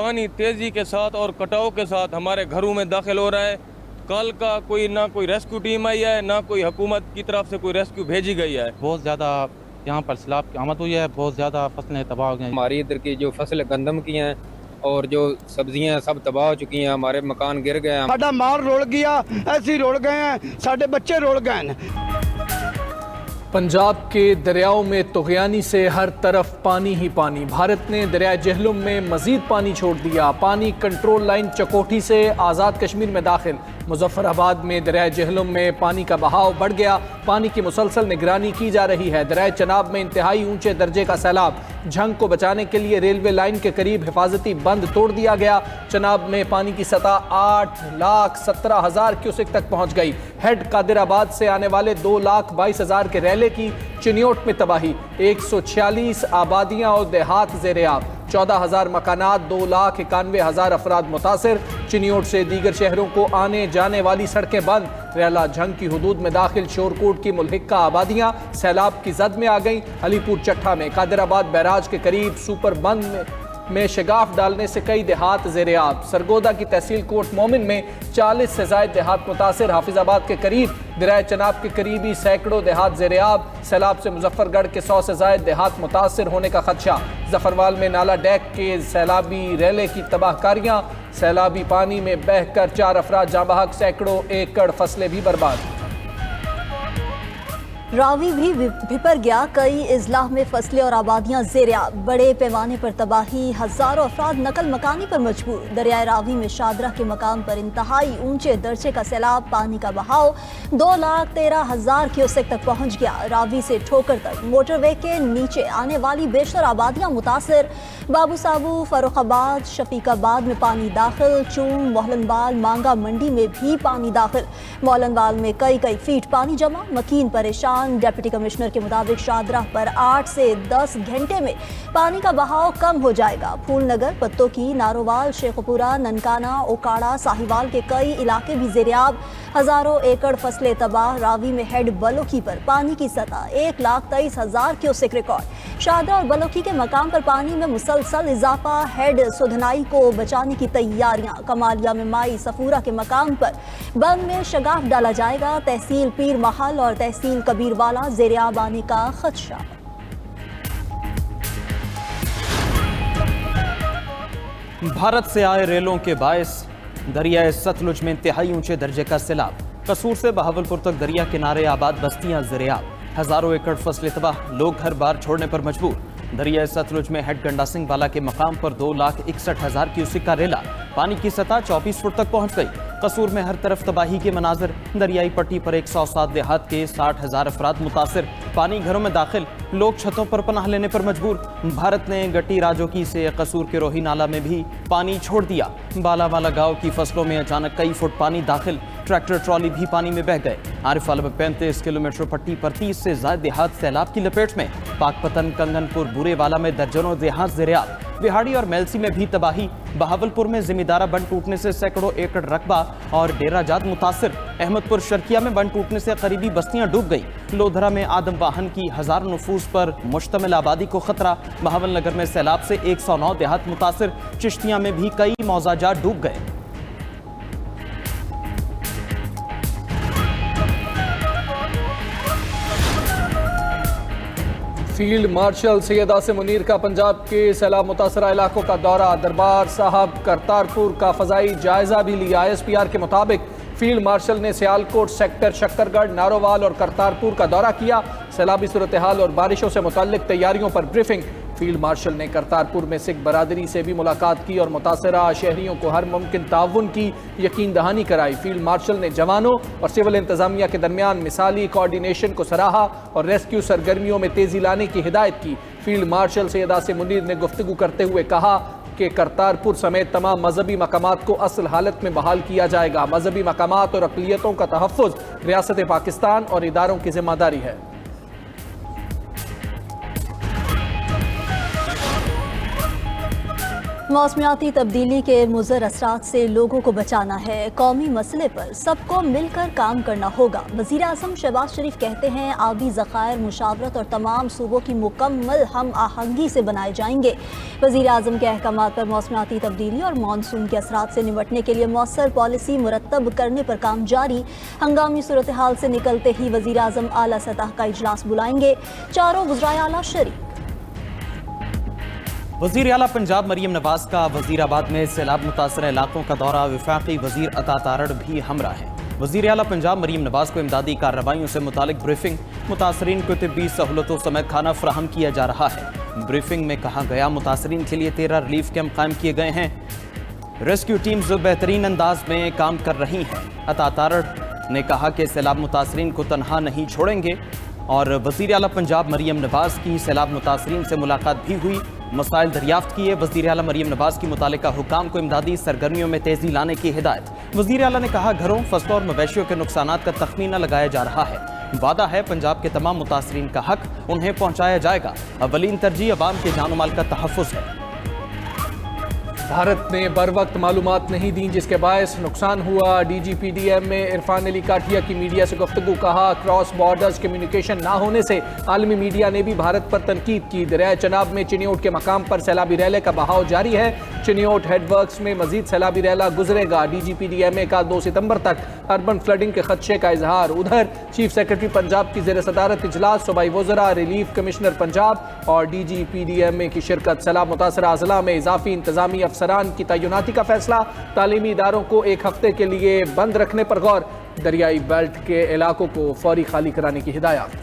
پانی تیزی کے ساتھ اور کٹاؤ کے ساتھ ہمارے گھروں میں داخل ہو رہا ہے. کل کا نہ کوئی ریسکیو ٹیم آئی ہے، نہ کوئی حکومت کی طرف سے کوئی ریسکیو بھیجی گئی ہے. بہت زیادہ یہاں پر سیلاب کی آمد ہوئی ہے، بہت زیادہ فصلیں تباہ ہو گئی ہیں. ہماری ادھر کی جو فصل گندم کی ہیں اور جو سبزیاں سب تباہ ہو چکی ہیں. ہمارے مکان گر گئے ہیں. ساڈا مال رول گیا، ایسے رول گئے ہیں، ساڈے بچے رول گئے ہیں. پنجاب کے دریاؤں میں طغیانی سے ہر طرف پانی ہی پانی. بھارت نے دریائے جہلم میں مزید پانی چھوڑ دیا. پانی کنٹرول لائن چکوٹھی سے آزاد کشمیر میں داخل. مظفر آباد میں دریائے جہلم میں پانی کا بہاؤ بڑھ گیا. پانی کی مسلسل نگرانی کی جا رہی ہے. دریائے چناب میں انتہائی اونچے درجے کا سیلاب. جھنگ کو بچانے کے لیے ریلوے لائن کے قریب حفاظتی بند توڑ دیا گیا. چناب میں پانی کی سطح 8,17,000 کیوسک تک پہنچ گئی. ہیڈ قادر آباد سے آنے والے 2,22,000 کے ریلے کی چنیوٹ میں تباہی. 146 آبادیاں اور دیہات زیر آب. 14,000 مکانات، 2,91,000 افراد متاثر. چنیوٹ سے دیگر شہروں کو آنے جانے والی سڑکیں بند. ریلا جھنگ کی حدود میں داخل شورکوٹ کی ملحقہ آبادیاں سیلاب کی زد میں آ گئیں. علی پور چٹھا میں قادر آباد بیراج کے قریب سپر بند میں شگاف ڈالنے سے کئی دیہات زیر آب. سرگودا کی تحصیل کوٹ مومن میں 40 سے زائد دیہات متاثر. حافظ آباد کے قریب دریائے چناب کے قریبی سینکڑوں دیہات زیر آب. سیلاب سے مظفر گڑھ کے 100 سے زائد دیہات متاثر ہونے کا خدشہ. ظفروال میں نالا ڈیک کے سیلابی ریلے کی تباہ کاریاں. سیلابی پانی میں بہہ کر 4 افراد جاں بحق، سینکڑوں ایکڑ فصلیں بھی برباد. راوی بھی بھپر گیا. کئی اضلاع میں فصلیں اور آبادیاں زیر آب. بڑے پیمانے پر تباہی. ہزاروں افراد نقل مکانی پر مجبور. دریائے راوی میں شادرہ کے مقام پر انتہائی اونچے درجے کا سیلاب. پانی کا بہاؤ 2,13,000 کیوسک تک پہنچ گیا. راوی سے ٹھوکر تک موٹر وے کے نیچے آنے والی بیشتر آبادیاں متاثر. بابو سابو، فاروق آباد، شفیق آباد میں پانی داخل. چون، مولن بال، مانگا منڈی میں بھی پانی داخل. مولن بال میں کئی فیٹ پانی جمع. مکین پریشان. ڈپٹی کمشنر کے مطابق شادرہ پر 8 سے 10 گھنٹے میں پانی کا بہاؤ کم ہو جائے گا. پھول نگر، پتو کی، نارووال، شیخوپورہ، ننکانہ، اوکاڑا، ساہیوال کے کئی علاقے بھی زیر آب. ہزاروں ایکڑ فصلیں تباہ. راوی میں ہیڈ بلوکی پر پانی کی سطح 1,23,000 کیوسک ریکارڈ. شادرہ اور بلوکی کے مقام پر پانی میں مسلسل اضافہ. ہیڈ سدھنائی کو بچانے کی تیاریاں. کمالیہ میں مائی صفورہ کے مقام پر بند میں شگاف ڈالا جائے گا. تحصیل پیر محل اور تحصیل کبیر والا زیر آب آنے کا خدشہ. بھارت سے آئے ریلوں کے باعث دریائے ستلج میں انتہائی اونچے درجے کا سیلاب. قصور سے بہاولپور تک دریا کنارے آباد بستیاں زیر آب. ہزاروں ایکڑ فصلیں تباہ. لوگ گھر بار چھوڑنے پر مجبور. دریائے ستلج میں ہیڈ گنڈا سنگھ والا کے مقام پر 2,61,000 کیوسک کا ریلا. پانی کی سطح 24 فٹ تک پہنچ گئی. قصور میں ہر طرف تباہی کے مناظر. دریائی پٹی پر 107 دیہات کے 60,000 افراد متاثر. پانی گھروں میں داخل. لوگ چھتوں پر پناہ لینے پر مجبور. بھارت نے گٹی راجوکی سے قصور کے روہی نالہ میں بھی پانی چھوڑ دیا. بالا والا گاؤں کی فصلوں میں اچانک کئی فٹ پانی داخل. ٹریکٹر ٹرالی بھی پانی میں بہہ گئے. عارف والا میں 35 کلومیٹر پٹی پر 30 سے زائد دیہات سیلاب کی لپیٹ میں. پاک پتن، کنگن پور، بورے والا میں درجنوں دیہات زیر آب. بہاڑی اور میلسی میں بھی تباہی. بہاولپور میں زمیندارہ بند ٹوٹنے سے سینکڑوں ایکڑ رقبہ اور ڈیرہ جات متاثر. احمد پور شرکیہ میں بند ٹوٹنے سے قریبی بستیاں ڈوب گئی. لودھرا میں آدم واہن کی ہزاروں نفوس پر مشتمل آبادی کو خطرہ. بہاول نگر میں سیلاب سے 109 دیہات متاثر. چشتیاں میں بھی کئی موضع جات ڈوب گئے. فیلڈ مارشل سید عاصم منیر کا پنجاب کے سیلاب متاثرہ علاقوں کا دورہ. دربار صاحب کرتارپور کا فضائی جائزہ بھی لیا. ISPR کے مطابق فیلڈ مارشل نے سیالکوٹ سیکٹر، شکر گڑھ، نارووال اور کرتارپور کا دورہ کیا. سیلابی صورتحال اور بارشوں سے متعلق تیاریوں پر بریفنگ. فیلڈ مارشل نے کرتارپور میں سکھ برادری سے بھی ملاقات کی اور متاثرہ شہریوں کو ہر ممکن تعاون کی یقین دہانی کرائی. فیلڈ مارشل نے جوانوں اور سول انتظامیہ کے درمیان مثالی کوارڈینیشن کو سراہا اور ریسکیو سرگرمیوں میں تیزی لانے کی ہدایت کی. فیلڈ مارشل سید عاصم منیر نے گفتگو کرتے ہوئے کہا کہ کرتارپور سمیت تمام مذہبی مقامات کو اصل حالت میں بحال کیا جائے گا. مذہبی مقامات اور اقلیتوں کا تحفظ ریاست پاکستان اور اداروں کی ذمہ داری ہے. मौसमियाती तब्दीली के मुज़र असरात से लोगों को बचाना है, कौमी मसले पर सबको मिलकर काम करना होगा। वज़ीर आज़म शहबाज शरीफ कहते हैं आबी ज़खायर मुशावरत और तमाम सूबों की मुकम्मल हम आहंगी से बनाए जाएंगे। वज़ीर आज़म के अहकामात पर मौसमियाती तब्दीली और मानसून के असरात से निपटने के लिए मौसर पॉलिसी मुरतब करने पर काम जारी। हंगामी सूरत हाल से निकलते ही वज़ीर आज़म आला सतह का इजलास बुलाएंगे। चारों वज़राए आला शरीक। वज़ीर आला पंजाब मरीम नवाज का वज़ीराबाद में सैलाब मुतासर इलाकों का दौरा, वफाकी वज़ीर अता तारड़ भी हमरा है। वज़ीर आला पंजाब मरीम नवाज को इमदादी कार्रवाइयों से मुतालिक ब्रीफिंग, मुतासरीन को तिब्बी सहूलतों समेत खाना फराहम किया जा रहा है। ब्रीफिंग में कहा गया मुतासरीन के लिए 13 रिलीफ कैंप कायम किए गए हैं। रेस्क्यू टीम्स बेहतरीन अंदाज में काम कर रही हैं। अता तारड़ ने कहा कि सैलाब मुतासरीन को तनहा नहीं छोड़ेंगे। और वज़ीर आला पंजाब मरीम नवाज की सैलाब मुतासरीन से मुलाकात भी हुई, मसाइल दरियाफ्त किए। वज़ीर आला मरीम नवाज की मुतालिका हुकाम को इमदादी सरगर्मियों में तेज़ी लाने की हिदायत। वज़ीर आला ने कहा घरों, फसलों और मवेशियों के नुकसानात का तखमीना लगाया जा रहा है। वादा है पंजाब के तमाम मुतासरीन का हक उन्हें पहुँचाया जाएगा। अवलीन तरजीह अवाम के जान माल का तहफ़्फ़ुज़ है। भारत ने बर वक्त मालूमात नहीं दी जिसके बायस नुकसान हुआ। DGPDM में इरफान अली काठिया की मीडिया से गुफ्तगू। कहा क्रॉस बॉर्डर्स कम्युनिकेशन ना होने से आलमी मीडिया ने भी भारत पर तनकीद की। दरिया चनाब में चिनियोट के मकाम पर सैलाबी रैले का बहाव जारी है। चिनियोट हेडवर्क्स में मजीद सैलाबी रैला गुजरेगा। DGPDM का 2 सितंबर तक अर्बन फ्लडिंग के खदशे का इजहार। उधर चीफ सेक्रेटरी पंजाब की ज़ेर सदारत इजलास, सूबाई वज़रा, रिलीफ कमिश्नर पंजाब और DGPDM की शिरकत। सैलाब मुतासरा अजला में इजाफी इंतजामी अफसरान की तैनाती का फैसला। तालीमी इदारों को 1 हफ्ते के लिए बंद रखने पर गौर। दरियाई बेल्ट के इलाकों को फौरी खाली कराने की हिदायत।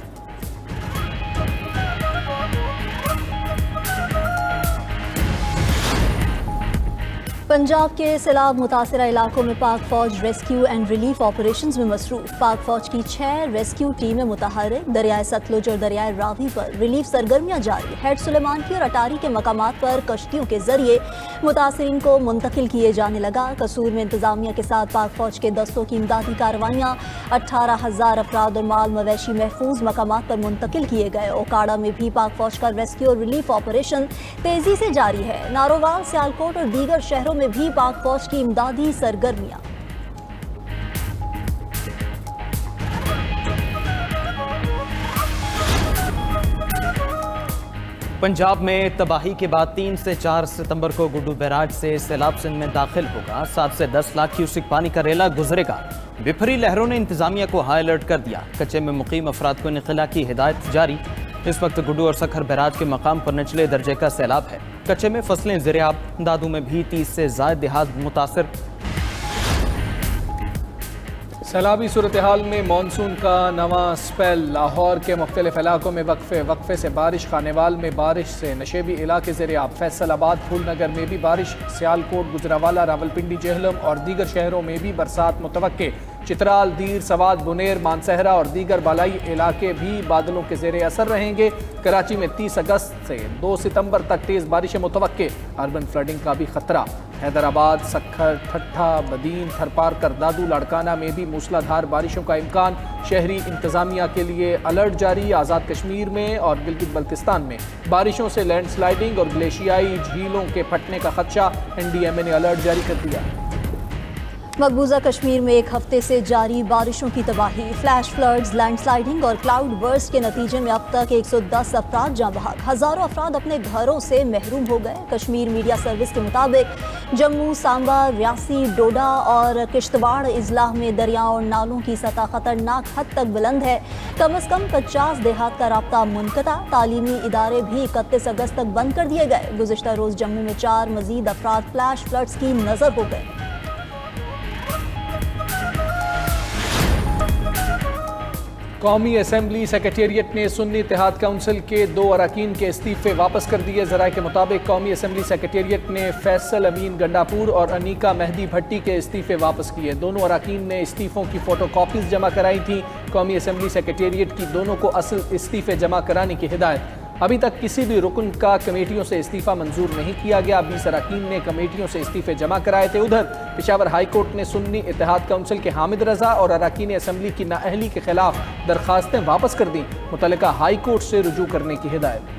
पंजाब के सैलाब मुतासरा इलाकों में पाक फौज रेस्क्यू एंड रिलीफ ऑपरेशंस में मसरूफ। पाक फौज की 6 रेस्क्यू टीमें मुतहर्रिक। दरियाए सतलुज और दरियाए रावी पर रिलीफ सरगर्मियां जारी। हेड सुलेमान की और अटारी के मकामात पर कश्तियों के जरिए मुतासरीन को मुंतकिल किए जाने लगा। कसूर में इंतजामिया के साथ पाक फौज के दस्तों की इमदादी कार्रवाइयाँ। 18,000 अफराद और माल मवेशी महफूज मकामात पर मुंतकिल किए गए। ओकाड़ा में भी पाक फौज का रेस्क्यू और रिलीफ ऑपरेशन तेजी से जारी है। नारोवाल, सियालकोट और दीगर शहरों में भी पाक फौज की इमदादी सरगर्मियां। पंजाब में तबाही के बाद 3 से 4 सितंबर को गुड्डू बैराज से सैलाब सिंध में दाखिल होगा। 7 से 10 लाख क्यूसिक पानी का रेला गुजरेगा। विपरी लहरों ने इंतजामिया को हाई अलर्ट कर दिया। कच्चे में मुकीम अफराद को निकला की हिदायत जारी। इस वक्त गुड्डू और सखर बैराज के मकाम पर निचले दर्जे का सैलाब है। कच्चे में फसलें ज़ेर-ए-आब। दादू में भी 30 से ज़ायद देहात मुतासर। सैलाबी सूरत हाल में मानसून का नवा स्पेल। लाहौर के मुख्तलिफ इलाकों में वक्फे से बारिश। खानेवाल में बारिश से नशेबी इलाके ज़ेर-ए-आब। फैसलाबाद, फूलनगर में भी बारिश। सियालकोट, गुजरावाला, रावलपिंडी, जेहलम और दीगर शहरों में भी बरसात मुतवक्के। चित्राल, दीर, सवाद, बुनेर, मानसहरा और दीगर बालाई इलाके भी बादलों के ज़ेर असर रहेंगे। कराची में 30 अगस्त से 2 सितंबर तक तेज़ बारिशें मुतवक्के। अर्बन फ्लडिंग का भी खतरा। हैदराबाद, सक्खर, ठट्ठा, बदीन, थरपारकर, दादू, लाड़काना में भी मूसलाधार बारिशों का इम्कान। शहरी इंतजामिया के लिए अलर्ट जारी। आज़ाद कश्मीर में और गिलगित बल्तिस्तान में बारिशों से लैंडस्लाइडिंग और ग्लेशियाई झीलों के फटने का खदशा। NDMA ने अलर्ट जारी कर दिया। मकबूजा कश्मीर में 1 हफ्ते से जारी बारिशों की तबाही। फ्लैश फ्लड्स, लैंडस्लाइडिंग और क्लाउड बर्स्ट के नतीजे में अब तक 110 अफराद जाँ बहक। हज़ारों अफराद अपने घरों से महरूम हो गए। कश्मीर मीडिया सर्विस के मुताबिक जम्मू, सांबा, रियासी, डोडा और किश्तवाड़ इजलाह में दरियाओं और नालों की सतह खतरनाक हद तक बुलंद है। कम अज़ कम 50 देहात का राब्ता मुनक़ता। तालीमी इदारे भी 31 अगस्त तक बंद कर दिए गए। गुज़िश्ता रोज़ जम्मू में 4 मज़ीद अफराद फ्लैश फ्लड्स की नज़र हो गए। कौमी असम्बली सेक्रेटेरिएट ने सुन्नी इत्तेहाद काउंसिल के 2 अरकान के इस्तीफे वापस कर दिए। ज़राए के मुताबिक कौमी असम्बली सेक्रेटेरिएट ने फैसल अमीन गंडापुर और अनीका मेहदी भट्टी के इस्तीफे वापस किए। दोनों अरकान ने इस्तीफ़ों की फ़ोटो कॉपीज़ जमा कराई थी। कौमी असम्बली सेक्रेटेरिएट की दोनों को असल इस्तीफे जमा कराने की हिदायत। अभी तक किसी भी रुकन का कमेटियों से इस्तीफ़ा मंजूर नहीं किया गया। 20 अरकान ने कमेटियों से इस्तीफे जमा कराए थे। उधर पेशावर हाई कोर्ट ने सुन्नी इत्तेहाद काउंसिल के हामिद रजा और अरकान असम्बली की नाअहली के खिलाफ दरखास्तें वापस कर दी। मुतल्लिका हाई कोर्ट से रुजू करने की हिदायत।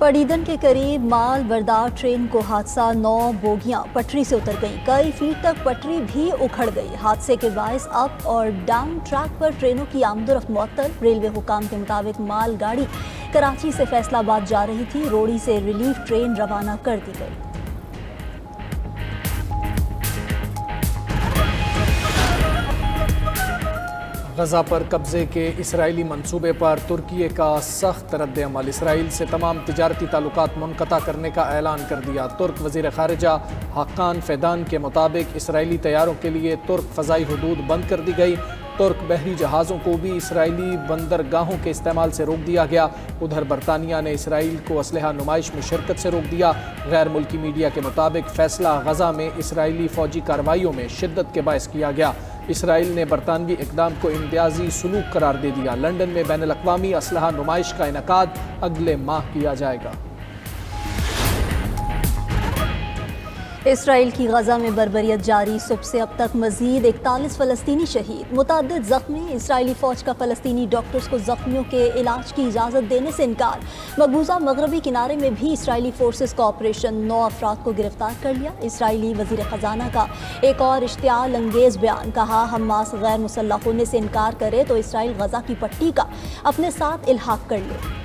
पड़ीदन के करीब माल बरदार ट्रेन को हादसा, 9 बोगियां पटरी से उतर गईं, कई फीट तक पटरी भी उखड़ गई। हादसे के बायस अप और डाउन ट्रैक पर ट्रेनों की आमदोरफ्त मुअत्तल। रेलवे हुकाम के मुताबिक माल गाड़ी कराची से फैसलाबाद जा रही थी, रोड़ी से रिलीफ ट्रेन रवाना कर दी गई। गजा पर कब्जे के इसराइली मंसूबे पर तुर्की का सख्त रद्द-ए-अमल। इसराइल से तमाम तिजारती ताल्लुकात मुनक़ता करने का ऐलान कर दिया। तुर्क वज़ीर ख़ारिजा हाकान फ़ेदान के मुताबिक इसराइली तैयारों के लिए तुर्क फ़ज़ाई हुदूद बंद कर दी गई। तुर्क बहरी जहाज़ों को भी इसराइली बंदरगाहों के इस्तेमाल से रोक दिया गया। उधर बरतानिया ने इसराइल को असलहा नुमाइश में शिरकत से रोक दिया। गैर मुल्की मीडिया के मुताबिक फ़ैसला गजा में इसराइली फ़ौजी कार्रवाइयों में शिद्दत के बायस किया गया। इसराइल ने बरतानवी इक़दाम को इम्तियाजी सलूक करार दे दिया। लंदन में बैनुल-अक़वामी असलहा नुमाइश का इनेकाद अगले माह किया जाएगा। इसराइल की गजा में बर्बरियत जारी, सुबह से अब तक मजीद 41 फ़लस्तीनी शहीद, मुतअद्दिद ज़ख्मी। इसराइली फ़ौज का फ़लस्तीनी डॉक्टर्स को ज़ख्मियों के इलाज की इजाज़त देने से इनकार। मकबूजा मगरबी किनारे में भी इसराइली फोर्सेस का ऑपरेशन, 9 अफराद को गिरफ्तार कर लिया। इसराइली वज़ीर ख़जाना का एक और इश्तियाल अंगेज़ बयान, कहा हमास गैर मुसल्लह होने से इनकार करे तो इसराइल गजा की पट्टी का अपने साथ इल्हाक कर ले।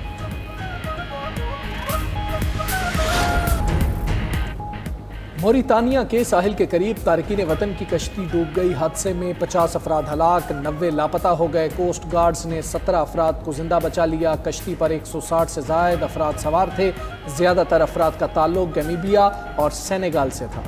मोरितानिया के साहिल के करीब तारकीन वतन की कश्ती डूब गई। हादसे में 50 अफराद हलाक, 90 लापता हो गए। कोस्ट गार्ड्स ने 17 अफराद को जिंदा बचा लिया। कश्ती पर 160 से जायद अफराद सवार थे। ज़्यादातर अफराद का ताल्लुक गमीबिया और सेनेगाल से था।